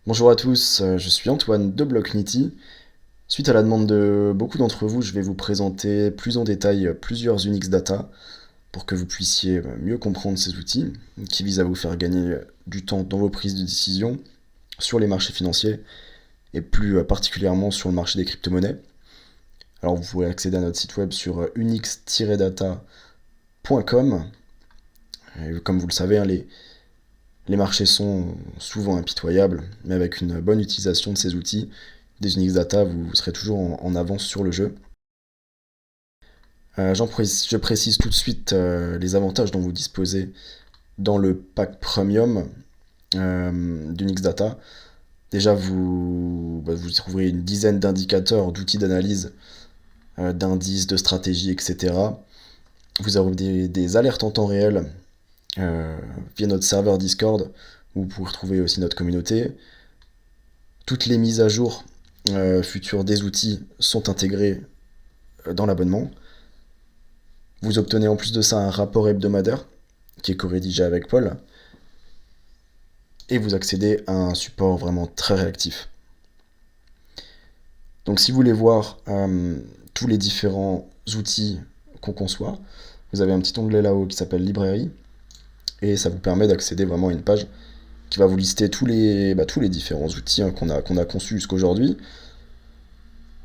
Bonjour à tous, je suis Antoine de Blocknity. Suite à la demande de beaucoup d'entre vous, je vais vous présenter plus en détail plusieurs Unix Data pour que vous puissiez mieux comprendre ces outils qui visent à vous faire gagner du temps dans vos prises de décision sur les marchés financiers et plus particulièrement sur le marché des crypto-monnaies. Alors vous pouvez accéder à notre site web sur unix-data.com. Et comme vous le savez, hein, les marchés sont souvent impitoyables, mais avec une bonne utilisation de ces outils, des Unix Data, vous serez toujours en avance sur le jeu. Je précise tout de suite les avantages dont vous disposez dans le pack premium d'Unix Data. Déjà, vous trouverez une dizaine d'indicateurs, d'outils d'analyse, d'indices, de stratégies, etc. Vous aurez des alertes en temps réel euh, via notre serveur Discord, où vous pourrez retrouver aussi notre communauté. Toutes les mises à jour futures des outils sont intégrées dans l'abonnement. Vous obtenez en plus de ça un rapport hebdomadaire qui est co-rédigé avec Paul et vous accédez à un support vraiment très réactif. Donc si vous voulez voir tous les différents outils qu'on conçoit, vous avez un petit onglet là-haut qui s'appelle Librairie et ça vous permet d'accéder vraiment à une page qui va vous lister tous les différents outils qu'on a conçus jusqu'aujourd'hui.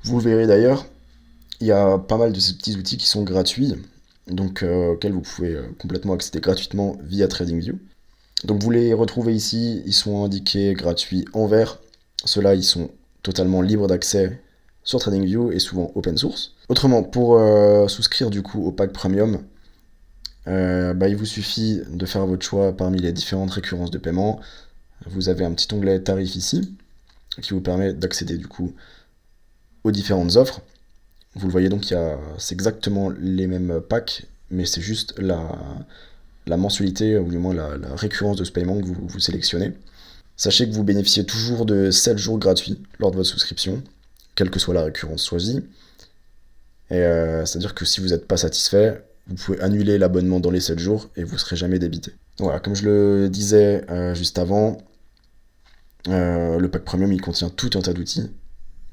Vous le verrez d'ailleurs, il y a pas mal de ces petits outils qui sont gratuits, donc auxquels vous pouvez complètement accéder gratuitement via TradingView. Donc vous les retrouvez ici, ils sont indiqués gratuits en vert. Ceux-là, ils sont totalement libres d'accès sur TradingView et souvent open source. Autrement, pour souscrire du coup au pack premium, il vous suffit de faire votre choix parmi les différentes récurrences de paiement. Vous avez un petit onglet tarif ici qui vous permet d'accéder du coup aux différentes offres. Vous le voyez donc, c'est exactement les mêmes packs, mais c'est juste la mensualité, ou du moins la récurrence de ce paiement que vous sélectionnez. Sachez que vous bénéficiez toujours de 7 jours gratuits lors de votre souscription, quelle que soit la récurrence choisie. Et c'est-à-dire que si vous n'êtes pas satisfait, vous pouvez annuler l'abonnement dans les 7 jours et vous ne serez jamais débité. Donc voilà, comme je le disais juste avant, le pack premium il contient tout un tas d'outils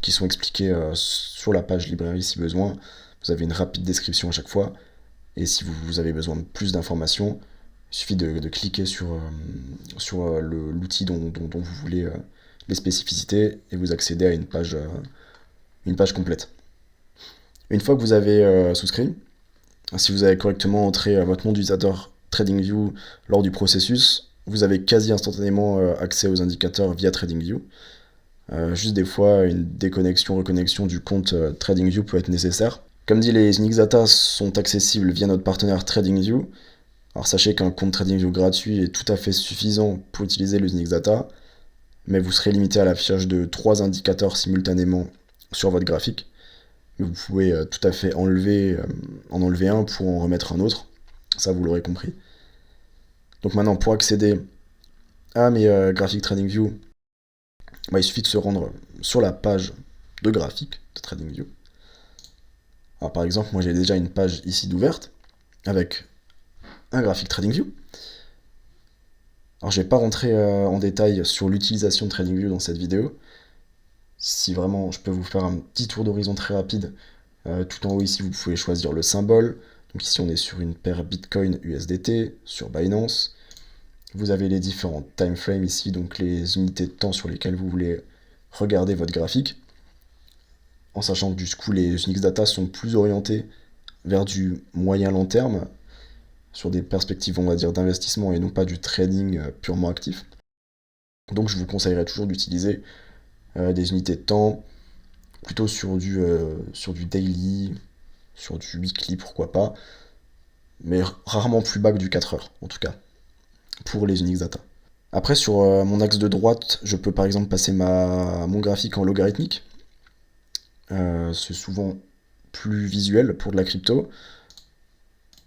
qui sont expliqués sur la page librairie si besoin. Vous avez une rapide description à chaque fois. Et si vous avez besoin de plus d'informations, il suffit de cliquer sur l'outil dont vous voulez les spécificités et vous accédez à une page complète. Une fois que vous avez souscrit, si vous avez correctement entré votre nom d'utilisateur TradingView lors du processus, vous avez quasi instantanément accès aux indicateurs via TradingView. Juste des fois, une déconnexion, reconnexion du compte TradingView peut être nécessaire. Comme dit, les Unix Data sont accessibles via notre partenaire TradingView. Alors sachez qu'un compte TradingView gratuit est tout à fait suffisant pour utiliser le Unix Data, mais vous serez limité à l'affichage de 3 indicateurs simultanément sur votre graphique. Vous pouvez tout à fait en enlever un pour en remettre un autre. Ça, vous l'aurez compris. Donc maintenant, pour accéder à mes graphiques TradingView, il suffit de se rendre sur la page de graphique de TradingView. Alors par exemple, moi j'ai déjà une page ici d'ouverte avec un graphique TradingView. Alors je vais pas rentrer en détail sur l'utilisation de TradingView dans cette vidéo. Si vraiment je peux vous faire un petit tour d'horizon très rapide, tout en haut ici vous pouvez choisir le symbole. Donc ici on est sur une paire Bitcoin USDT, sur Binance. Vous avez les différents time frames ici, donc les unités de temps sur lesquelles vous voulez regarder votre graphique. En sachant que du coup les Unix Data sont plus orientés vers du moyen long terme, sur des perspectives, on va dire, d'investissement et non pas du trading purement actif. Donc je vous conseillerais toujours d'utiliser des unités de temps, plutôt sur du daily, sur du weekly, pourquoi pas, mais rarement plus bas que du 4 heures, en tout cas, pour les Unix Data. Après, sur mon axe de droite, je peux par exemple passer mon graphique en logarithmique. C'est souvent plus visuel pour de la crypto.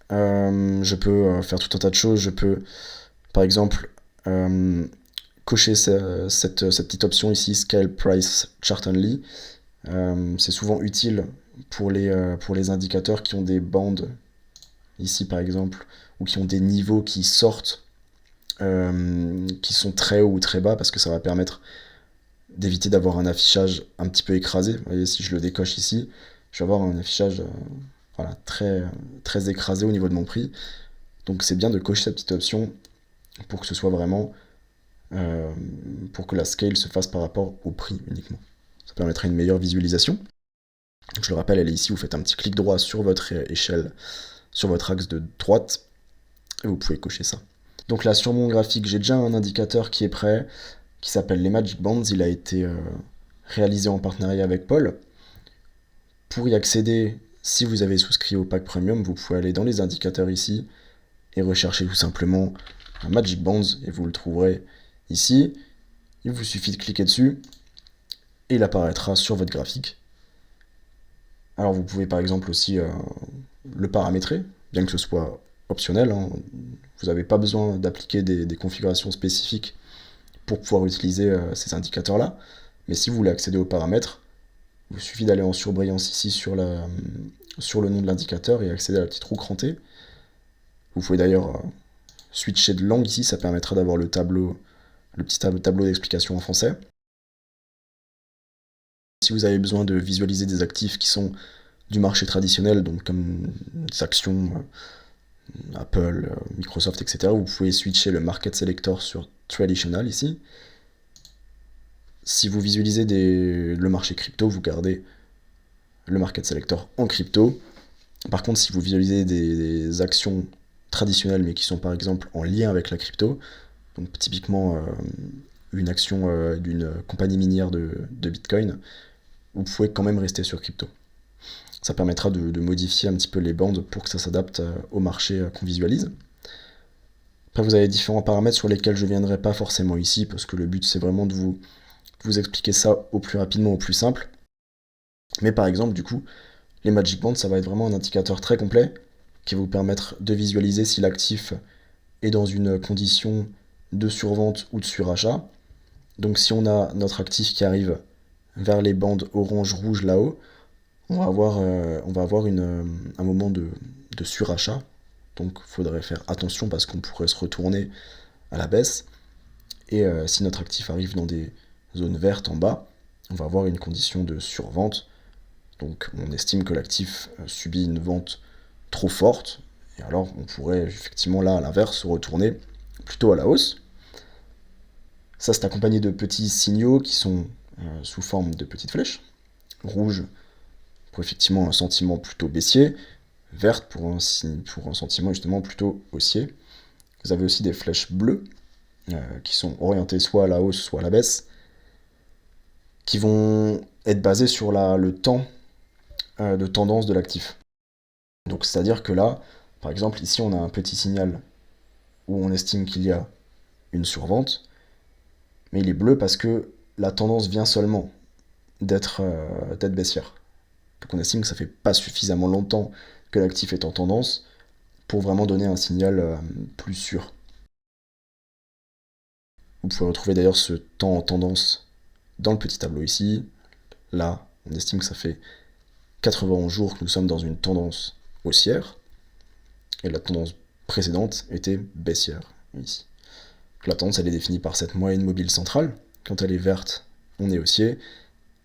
Je peux faire tout un tas de choses. Je peux, par exemple, cocher cette petite option ici, Scale Price Chart Only. C'est souvent utile pour les indicateurs qui ont des bandes, ici par exemple, ou qui ont des niveaux qui sortent, qui sont très hauts ou très bas, parce que ça va permettre d'éviter d'avoir un affichage un petit peu écrasé. Vous voyez, si je le décoche ici, je vais avoir un affichage voilà, très écrasé au niveau de mon prix. Donc c'est bien de cocher cette petite option pour que ce soit vraiment euh, pour que la scale se fasse par rapport au prix uniquement. Ça permettrait une meilleure visualisation. Donc je le rappelle, elle est ici, vous faites un petit clic droit sur votre échelle, sur votre axe de droite, et vous pouvez cocher ça. Donc là, sur mon graphique, j'ai déjà un indicateur qui est prêt, qui s'appelle les Magic Bands. Il a été réalisé en partenariat avec Paul. Pour y accéder, si vous avez souscrit au pack premium, vous pouvez aller dans les indicateurs ici et rechercher tout simplement un Magic Bands et vous le trouverez ici. Il vous suffit de cliquer dessus et il apparaîtra sur votre graphique. Alors vous pouvez par exemple aussi le paramétrer, bien que ce soit optionnel. Hein. Vous n'avez pas besoin d'appliquer des configurations spécifiques pour pouvoir utiliser ces indicateurs-là. Mais si vous voulez accéder aux paramètres, il vous suffit d'aller en surbrillance ici sur le nom de l'indicateur et accéder à la petite roue crantée. Vous pouvez d'ailleurs switcher de langue ici, ça permettra d'avoir le petit tableau d'explication en français. Si vous avez besoin de visualiser des actifs qui sont du marché traditionnel, donc comme des actions Apple, Microsoft, etc., vous pouvez switcher le Market Selector sur Traditional ici. Si vous visualisez le marché crypto, vous gardez le Market Selector en crypto. Par contre, si vous visualisez des actions traditionnelles, mais qui sont par exemple en lien avec la crypto, donc typiquement une action d'une compagnie minière de Bitcoin, vous pouvez quand même rester sur crypto. Ça permettra de modifier un petit peu les bandes pour que ça s'adapte au marché qu'on visualise. Après, vous avez différents paramètres sur lesquels je ne viendrai pas forcément ici, parce que le but c'est vraiment de vous expliquer ça au plus rapidement, au plus simple. Mais par exemple, du coup, les Magic Bands, ça va être vraiment un indicateur très complet qui va vous permettre de visualiser si l'actif est dans une condition de survente ou de surachat. Donc si on a notre actif qui arrive vers les bandes orange-rouge là-haut, on va avoir un moment de surachat. Donc il faudrait faire attention parce qu'on pourrait se retourner à la baisse. Et si notre actif arrive dans des zones vertes en bas, on va avoir une condition de survente. Donc on estime que l'actif subit une vente trop forte. Et alors on pourrait effectivement là à l'inverse se retourner plutôt à la hausse. Ça c'est accompagné de petits signaux qui sont sous forme de petites flèches. Rouge pour effectivement un sentiment plutôt baissier, verte pour un sentiment justement plutôt haussier. Vous avez aussi des flèches bleues qui sont orientées soit à la hausse, soit à la baisse, qui vont être basées sur le temps de tendance de l'actif. Donc c'est-à-dire que là, par exemple, ici on a un petit signal où on estime qu'il y a une survente, mais il est bleu parce que la tendance vient seulement d'être baissière. Donc on estime que ça fait pas suffisamment longtemps que l'actif est en tendance pour vraiment donner un signal plus sûr. Vous pouvez retrouver d'ailleurs ce temps en tendance dans le petit tableau ici. Là, on estime que ça fait 91 jours que nous sommes dans une tendance haussière, et la tendance précédente était baissière, ici. La tendance, elle est définie par cette moyenne mobile centrale. Quand elle est verte, on est haussier.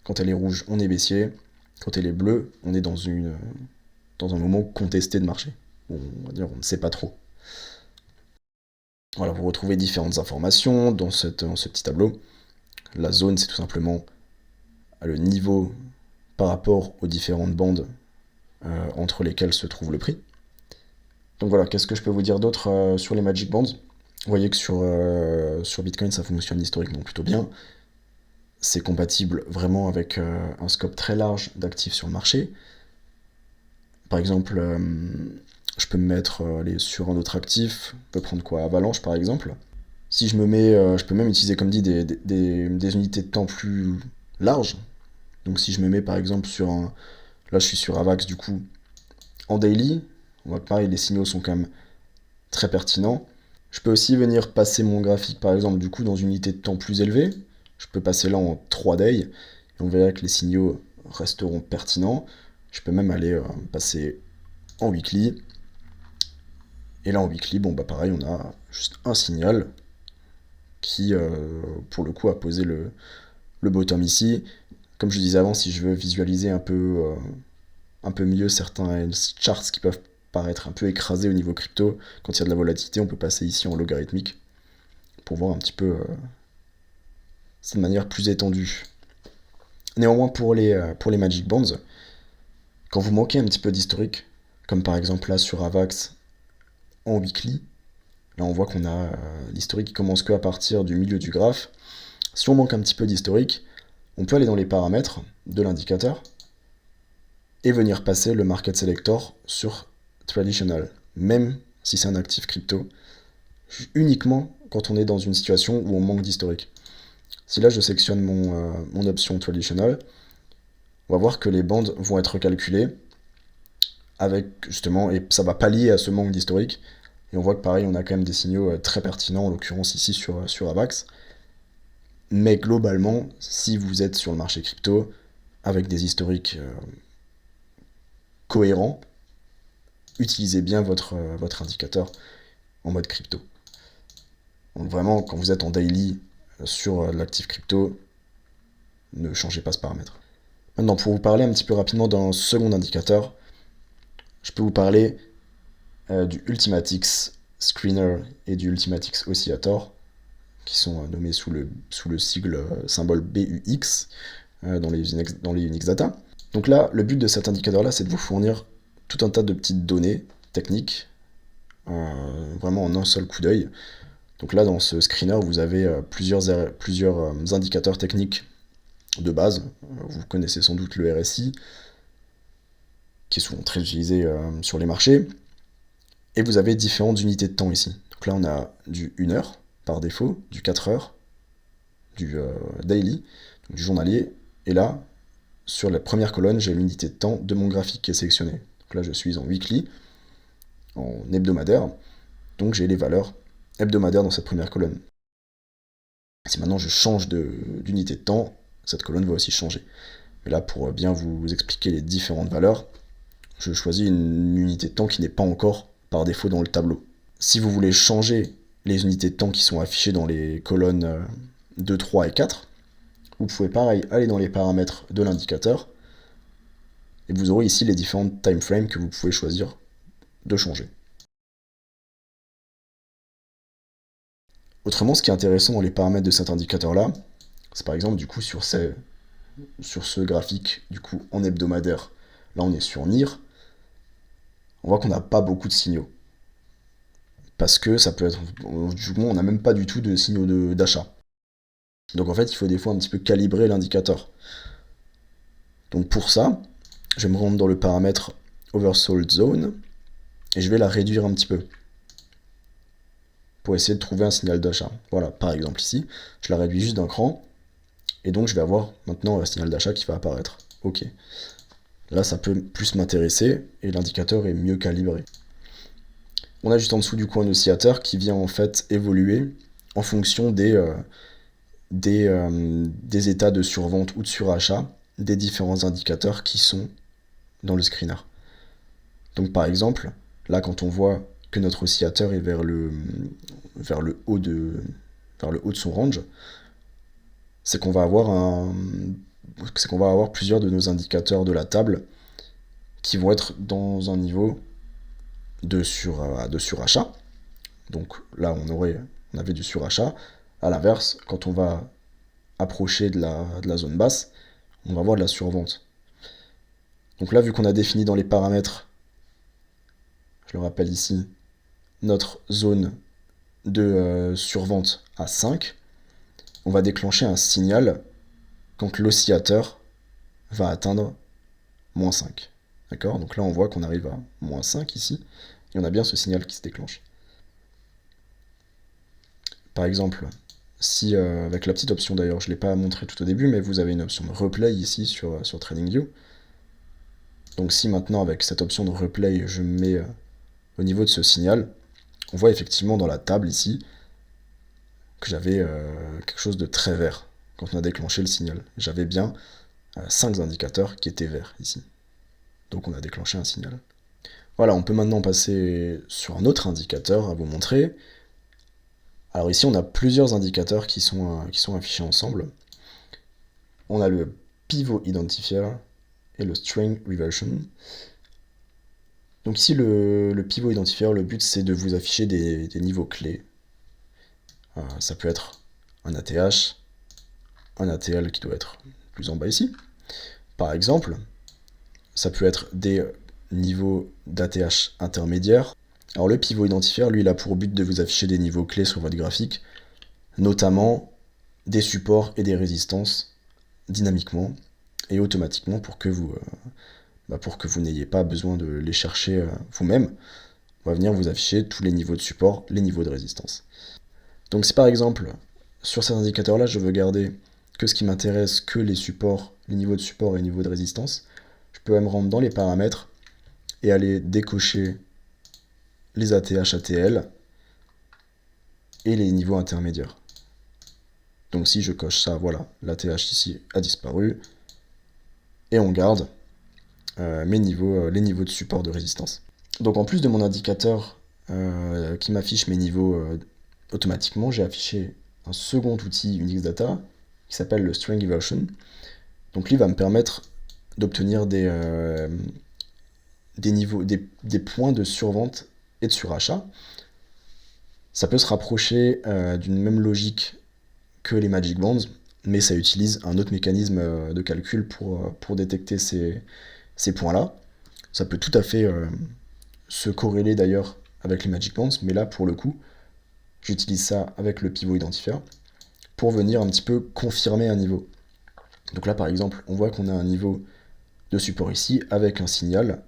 Quand elle est rouge, on est baissier. Quand elle est bleue, on est dans un moment contesté de marché. On va dire, on ne sait pas trop. Voilà, vous retrouvez différentes informations dans ce petit tableau. La zone, c'est tout simplement le niveau par rapport aux différentes bandes entre lesquelles se trouve le prix. Donc voilà, qu'est-ce que je peux vous dire d'autre sur les Magic Bands ? Vous voyez que sur Bitcoin, ça fonctionne historiquement plutôt bien. C'est compatible vraiment avec un scope très large d'actifs sur le marché. Par exemple, je peux me mettre sur un autre actif. Je peux prendre quoi ? Avalanche, par exemple. Si je me mets, je peux même utiliser, comme dit, des unités de temps plus larges. Donc si je me mets, par exemple, là, je suis sur Avax, du coup, en daily. On voit que pareil, les signaux sont quand même très pertinents. Je peux aussi venir passer mon graphique, par exemple, du coup, dans une unité de temps plus élevée. Je peux passer là en 3 days, et on verra que les signaux resteront pertinents. Je peux même aller passer en weekly. Et là, en weekly, bon, bah pareil, on a juste un signal qui, pour le coup, a posé le bottom ici. Comme je disais avant, si je veux visualiser un peu mieux certains charts qui peuvent paraître un peu écrasés au niveau crypto, quand il y a de la volatilité, on peut passer ici en logarithmique pour voir un petit peu c'est de manière plus étendue. Néanmoins, pour les Magic Bonds, quand vous manquez un petit peu d'historique, comme par exemple là sur Avax en weekly, là on voit qu'on a l'historique qui commence que à partir du milieu du graphe. Si on manque un petit peu d'historique, on peut aller dans les paramètres de l'indicateur et venir passer le market selector sur traditional, même si c'est un actif crypto, uniquement quand on est dans une situation où on manque d'historique. Si là je sélectionne mon option traditional, on va voir que les bandes vont être calculées avec justement, et ça va pallier à ce manque d'historique. Et on voit que pareil, on a quand même des signaux très pertinents, en l'occurrence ici sur Avax. Mais globalement, si vous êtes sur le marché crypto, avec des historiques cohérents, utilisez bien votre indicateur en mode crypto. Donc vraiment, quand vous êtes en daily sur l'actif crypto, ne changez pas ce paramètre. Maintenant, pour vous parler un petit peu rapidement d'un second indicateur, je peux vous parler du Ultimatix Screener et du Ultimatix Oscillator, qui sont nommés sous le sigle symbole BUX dans les Unix Data. Donc là, le but de cet indicateur-là, c'est de vous fournir tout un tas de petites données techniques, vraiment en un seul coup d'œil. Donc là, dans ce screener, vous avez plusieurs indicateurs techniques de base. Vous connaissez sans doute le RSI, qui est souvent très utilisé sur les marchés. Et vous avez différentes unités de temps ici. Donc là, on a du 1 heure par défaut, du 4 heures, du daily, donc du journalier. Et là, sur la première colonne, j'ai l'unité de temps de mon graphique qui est sélectionné. Donc là, je suis en weekly, en hebdomadaire. Donc j'ai les valeurs hebdomadaires dans cette première colonne. Si maintenant je change d'unité de temps, cette colonne va aussi changer. Mais là, pour bien vous expliquer les différentes valeurs, je choisis une unité de temps qui n'est pas encore par défaut dans le tableau. Si vous voulez changer les unités de temps qui sont affichées dans les colonnes 2, 3 et 4, vous pouvez pareil aller dans les paramètres de l'indicateur et vous aurez ici les différentes timeframes que vous pouvez choisir de changer. Autrement, ce qui est intéressant dans les paramètres de cet indicateur-là, c'est par exemple du coup sur ce graphique du coup en hebdomadaire. Là, on est sur NIR. On voit qu'on n'a pas beaucoup de signaux. Parce que ça peut être... Du coup, on n'a même pas du tout de signaux d'achat. Donc en fait, il faut des fois un petit peu calibrer l'indicateur. Donc pour ça, je vais me rendre dans le paramètre Oversold Zone et je vais la réduire un petit peu pour essayer de trouver un signal d'achat. Voilà, par exemple ici, je la réduis juste d'un cran et donc je vais avoir maintenant un signal d'achat qui va apparaître. Ok. Là, ça peut plus m'intéresser et l'indicateur est mieux calibré. On a juste en dessous du coup un oscillateur qui vient en fait évoluer en fonction des états de survente ou de surachat des différents indicateurs qui sont dans le screener. Donc par exemple, là quand on voit que notre oscillateur est vers le haut de son range, c'est qu'on va avoir plusieurs de nos indicateurs de la table qui vont être dans un niveau de surachat. Donc là on avait du surachat. À l'inverse, quand on va approcher de la zone basse, on va avoir de la survente. Donc là, vu qu'on a défini dans les paramètres, je le rappelle ici, notre zone de survente à 5, on va déclencher un signal quand l'oscillateur va atteindre moins 5. D'accord? Donc là, on voit qu'on arrive à moins 5 ici, et on a bien ce signal qui se déclenche. Par exemple, si avec la petite option d'ailleurs, je ne l'ai pas montré tout au début, mais vous avez une option de replay ici sur TradingView. Donc si maintenant avec cette option de replay, je me mets au niveau de ce signal, on voit effectivement dans la table ici que j'avais quelque chose de très vert quand on a déclenché le signal. J'avais bien 5 indicateurs qui étaient verts ici. Donc on a déclenché un signal. Voilà, on peut maintenant passer sur un autre indicateur à vous montrer. Alors ici on a plusieurs indicateurs qui sont affichés ensemble. on a le pivot identifier et le string reversion. Donc ici, le pivot identifier, le but c'est de vous afficher des niveaux clés. Ça peut être un ATH, un ATL qui doit être plus en bas ici. Par exemple, ça peut être des niveaux d'ATH intermédiaires. Alors le pivot identifier, lui, il a pour but de vous afficher des niveaux clés sur votre graphique, notamment des supports et des résistances dynamiquement et automatiquement pour que vous n'ayez pas besoin de les chercher vous-même. On va venir vous afficher tous les niveaux de support, les niveaux de résistance. Donc si par exemple, sur cet indicateur-là, je veux garder que ce qui m'intéresse, que les supports, les niveaux de support et les niveaux de résistance, je peux me rendre dans les paramètres et aller décocher les ATH, ATL et les niveaux intermédiaires. Donc si je coche ça, voilà, l'ATH ici a disparu, et on garde les niveaux de support de résistance. Donc en plus de mon indicateur qui m'affiche mes niveaux automatiquement, j'ai affiché un second outil Unix Data qui s'appelle le String Eversion. Donc lui va me permettre d'obtenir des niveaux, des points de survente et de surachat. Ça peut se rapprocher d'une même logique que les Magic Bands, mais ça utilise un autre mécanisme de calcul pour détecter ces points-là. Ça peut tout à fait se corréler d'ailleurs avec les Magic Bands, mais là pour le coup, j'utilise ça avec le pivot identifier pour venir un petit peu confirmer un niveau. Donc là par exemple, on voit qu'on a un niveau de support ici avec un signal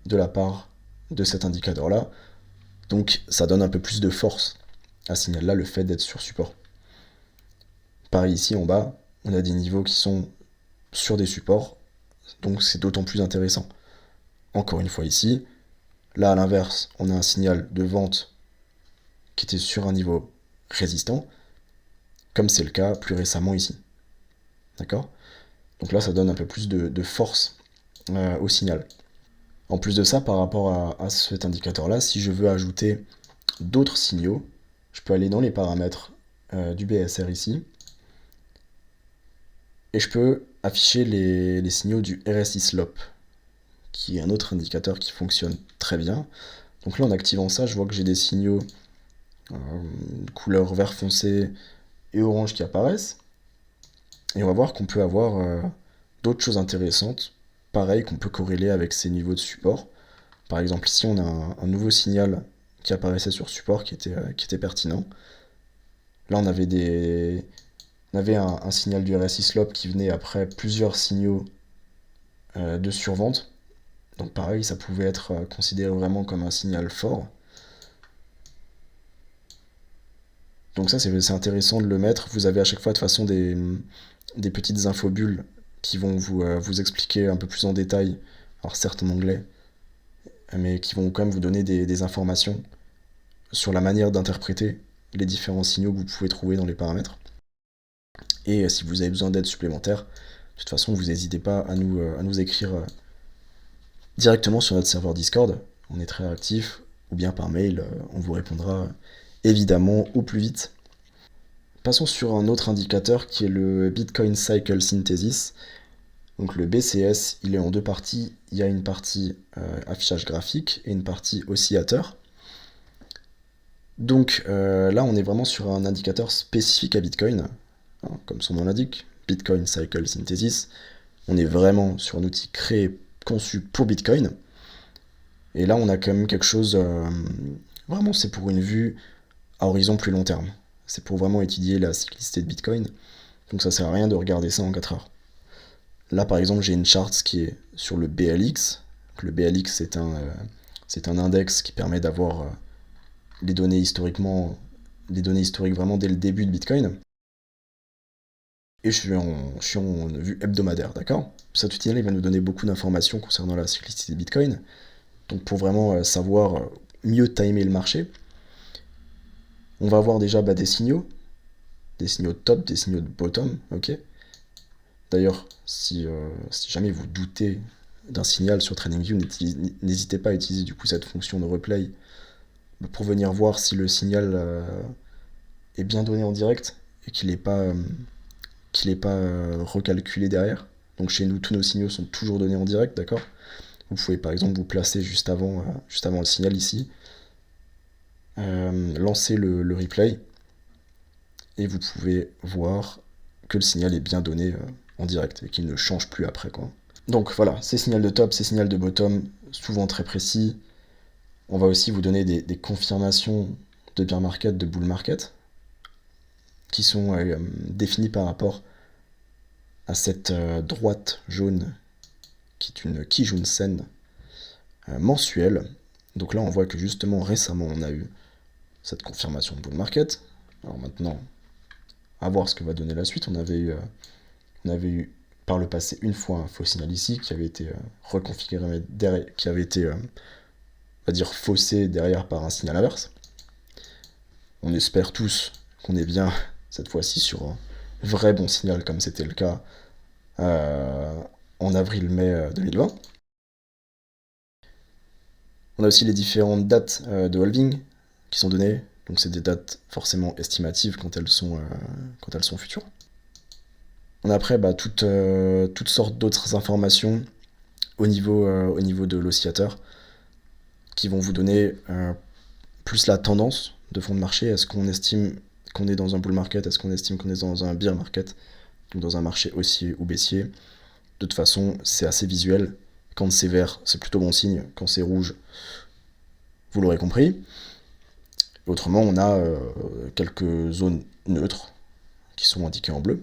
de la part de cet indicateur-là. Donc ça donne un peu plus de force à ce signal-là, le fait d'être sur support. Pareil ici en bas, on a des niveaux qui sont sur des supports, donc c'est d'autant plus intéressant. Encore une fois ici, là à l'inverse, on a un signal de vente qui était sur un niveau résistant, comme c'est le cas plus récemment ici. D'accord ? Donc là, ça donne un peu plus de force au signal. En plus de ça, par rapport à cet indicateur-là, si je veux ajouter d'autres signaux, je peux aller dans les paramètres du BSR ici, et je peux afficher les signaux du RSI Slope, qui est un autre indicateur qui fonctionne très bien. Donc là, en activant ça, je vois que j'ai des signaux couleur vert foncé et orange qui apparaissent. Et on va voir qu'on peut avoir d'autres choses intéressantes, pareil, qu'on peut corréler avec ces niveaux de support. Par exemple, ici, on a un nouveau signal qui apparaissait sur support qui était pertinent. Là, on avait un signal du RSI Slope qui venait après plusieurs signaux de survente. Donc pareil, ça pouvait être considéré vraiment comme un signal fort. Donc ça, c'est intéressant de le mettre. Vous avez à chaque fois de toute façon des petites infobulles qui vont vous expliquer un peu plus en détail, alors certes en anglais, mais qui vont quand même vous donner des informations sur la manière d'interpréter les différents signaux que vous pouvez trouver dans les paramètres. Et si vous avez besoin d'aide supplémentaire, de toute façon, vous n'hésitez pas à nous écrire directement sur notre serveur Discord. On est très actif, ou bien par mail, on vous répondra évidemment au plus vite. Passons sur un autre indicateur qui est le Bitcoin Cycle Synthesis. Donc le BCS, il est en deux parties. Il y a une partie affichage graphique et une partie oscillateur. Donc là, on est vraiment sur un indicateur spécifique à Bitcoin, hein, comme son nom l'indique, Bitcoin Cycle Synthesis. On est vraiment sur un outil créé, conçu pour Bitcoin. Et là, on a quand même quelque chose... vraiment, c'est pour une vue à horizon plus long terme. C'est pour vraiment étudier la cyclicité de Bitcoin. Donc ça sert à rien de regarder ça en 4 heures. Là, par exemple, j'ai une chart qui est sur le BLX. Donc, le BLX, c'est un index qui permet d'avoir les données historiques vraiment dès le début de Bitcoin. Et je suis en vue hebdomadaire, d'accord ? Cet outil-là, il va nous donner beaucoup d'informations concernant la cyclicité de Bitcoin. Donc pour vraiment savoir mieux timer le marché, on va avoir déjà des signaux de top, des signaux de bottom, ok ? D'ailleurs, si jamais vous doutez d'un signal sur TradingView, n'hésitez pas à utiliser du coup cette fonction de replay pour venir voir si le signal est bien donné en direct et qu'il n'est pas qu'il n'est pas recalculé derrière. Donc chez nous, tous nos signaux sont toujours donnés en direct, d'accord? Vous pouvez par exemple vous placer juste avant le signal ici, lancer le replay, et vous pouvez voir que le signal est bien donné en direct et qu'il ne change plus après, quoi. Donc voilà, c'est signal de top, c'est signal de bottom, souvent très précis. On va aussi vous donner des confirmations de bear market, de bull market, qui sont définies par rapport à cette droite jaune, qui est une Kijun Sen mensuelle. Donc là, on voit que justement récemment, on a eu cette confirmation de bull market. Alors maintenant, à voir ce que va donner la suite. On avait eu par le passé une fois un faux signal ici qui avait été reconfiguré derrière, qui avait été, on va dire, faussé derrière par un signal inverse. On espère tous qu'on est bien cette fois-ci sur un vrai bon signal comme c'était le cas en avril-mai 2020. On a aussi les différentes dates de halving qui sont données. Donc c'est des dates forcément estimatives quand elles sont futures. On a après toutes sortes d'autres informations au niveau de l'oscillateur qui vont vous donner plus la tendance de fond de marché. Est-ce qu'on estime qu'on est dans un bull market? Est-ce qu'on estime qu'on est dans un bear market? Donc dans un marché haussier ou baissier. De toute façon, c'est assez visuel. Quand c'est vert, c'est plutôt bon signe. Quand c'est rouge, vous l'aurez compris. Autrement, on a quelques zones neutres qui sont indiquées en bleu.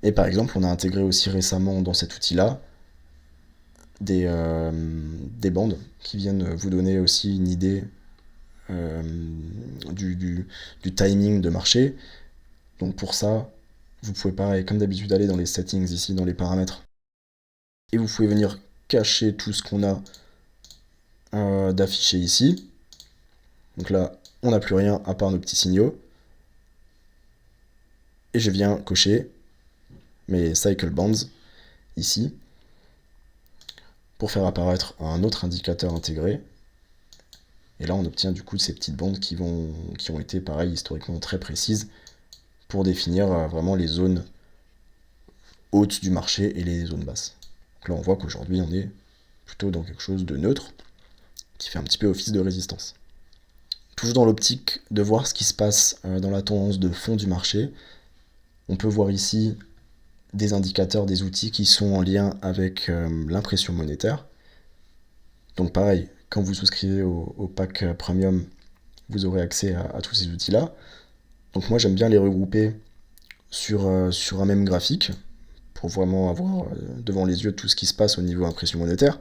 Et par exemple, on a intégré aussi récemment dans cet outil-là des bandes qui viennent vous donner aussi une idée du timing de marché. Donc pour ça, vous pouvez pareil, comme d'habitude, aller dans les settings ici, dans les paramètres. Et vous pouvez venir cacher tout ce qu'on a d'affiché ici. Donc là, on n'a plus rien à part nos petits signaux. Et je viens cocher mes cycle bands ici pour faire apparaître un autre indicateur intégré. Et là, on obtient du coup ces petites bandes qui ont été, pareil, historiquement très précises pour définir vraiment les zones hautes du marché et les zones basses. Donc là, on voit qu'aujourd'hui, on est plutôt dans quelque chose de neutre qui fait un petit peu office de résistance. Toujours dans l'optique de voir ce qui se passe dans la tendance de fond du marché, on peut voir ici des indicateurs, des outils qui sont en lien avec l'impression monétaire. Donc pareil, quand vous souscrivez au pack premium, vous aurez accès à tous ces outils-là. Donc moi j'aime bien les regrouper sur un même graphique pour vraiment avoir devant les yeux tout ce qui se passe au niveau impression monétaire.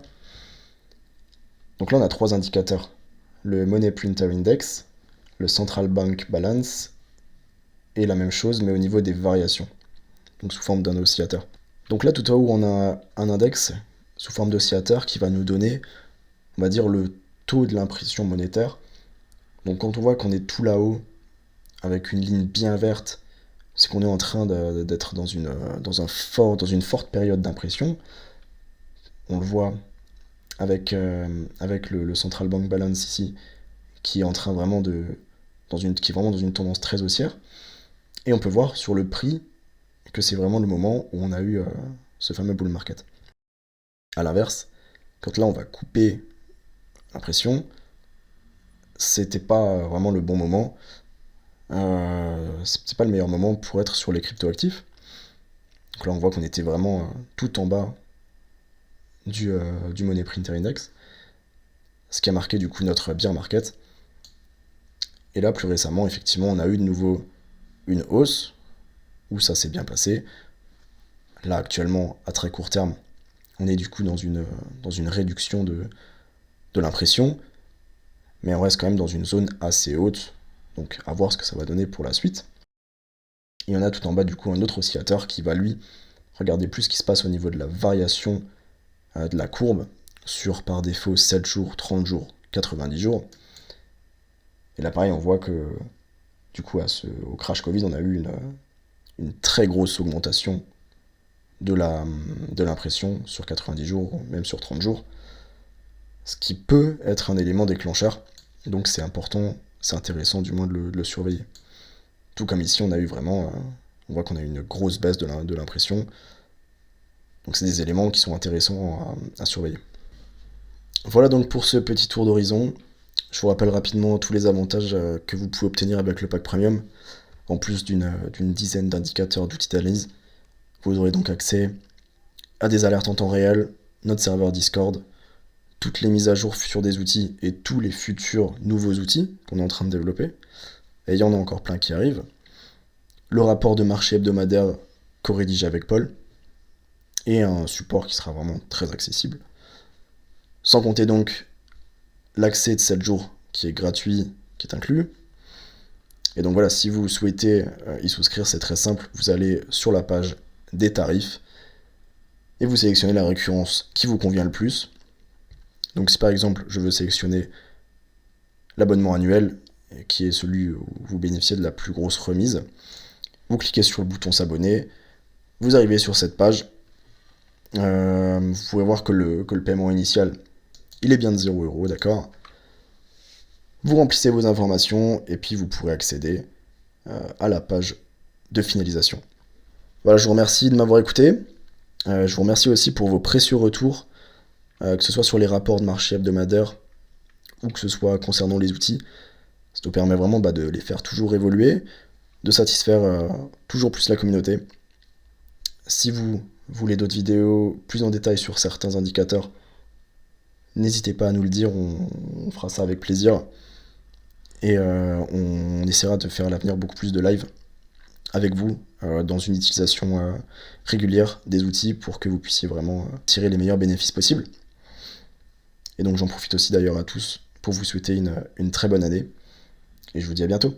Donc là on a 3 indicateurs. Le Money Printer Index, le Central Bank Balance et la même chose mais au niveau des variations, donc sous forme d'un oscillateur. Donc là tout en haut on a un index sous forme d'oscillateur qui va nous donner, on va dire, le taux de l'impression monétaire. Donc quand on voit qu'on est tout là-haut avec une ligne bien verte, c'est qu'on est en train d'être dans une forte période d'impression. On le voit avec le Central Bank Balance ici, qui est en train vraiment qui est vraiment dans une tendance très haussière. Et on peut voir sur le prix que c'est vraiment le moment où on a eu ce fameux bull market. A l'inverse, quand là on va couper l'impression, c'était pas vraiment le bon moment. C'est pas le meilleur moment pour être sur les cryptoactifs. Donc là on voit qu'on était vraiment tout en bas du Money Printer Index, ce qui a marqué du coup notre bear market. Et là plus récemment, effectivement, on a eu de nouveau une hausse où ça s'est bien passé. Là actuellement, à très court terme, on est du coup dans une réduction de l'impression, mais on reste quand même dans une zone assez haute, donc à voir ce que ça va donner pour la suite. Et on a tout en bas du coup un autre oscillateur qui va lui regarder plus ce qui se passe au niveau de la variation de la courbe sur par défaut 7 jours, 30 jours, 90 jours. Et là pareil on voit que du coup au crash Covid on a eu une très grosse augmentation de l'impression sur 90 jours, même sur 30 jours, ce qui peut être un élément déclencheur. Donc c'est important, c'est intéressant du moins de le surveiller. Tout comme ici, on a eu vraiment, on voit qu'on a eu une grosse baisse de l'impression. Donc c'est des éléments qui sont intéressants à surveiller. Voilà donc pour ce petit tour d'horizon. Je vous rappelle rapidement tous les avantages que vous pouvez obtenir avec le pack premium. En plus d'une dizaine d'indicateurs d'outils d'analyse, vous aurez donc accès à des alertes en temps réel, notre serveur Discord, toutes les mises à jour sur des outils et tous les futurs nouveaux outils qu'on est en train de développer. Et il y en a encore plein qui arrivent. Le rapport de marché hebdomadaire co-rédigé avec Paul. Et un support qui sera vraiment très accessible. Sans compter donc l'accès de 7 jours qui est gratuit, qui est inclus. Et donc voilà, si vous souhaitez y souscrire, c'est très simple. Vous allez sur la page des tarifs et vous sélectionnez la récurrence qui vous convient le plus. Donc si par exemple je veux sélectionner l'abonnement annuel, qui est celui où vous bénéficiez de la plus grosse remise, vous cliquez sur le bouton s'abonner, vous arrivez sur cette page, vous pouvez voir que le paiement initial, il est bien de 0€, d'accord. Vous remplissez vos informations et puis vous pourrez accéder à la page de finalisation. Voilà, je vous remercie de m'avoir écouté. Je vous remercie aussi pour vos précieux retours, que ce soit sur les rapports de marché hebdomadaires ou que ce soit concernant les outils. Ça nous permet vraiment de les faire toujours évoluer, de satisfaire toujours plus la communauté. Si vous voulez d'autres vidéos plus en détail sur certains indicateurs, n'hésitez pas à nous le dire, on fera ça avec plaisir. Et on essaiera de faire à l'avenir beaucoup plus de live avec vous dans une utilisation régulière des outils pour que vous puissiez vraiment tirer les meilleurs bénéfices possibles. Et donc j'en profite aussi d'ailleurs à tous pour vous souhaiter une très bonne année. Et je vous dis à bientôt.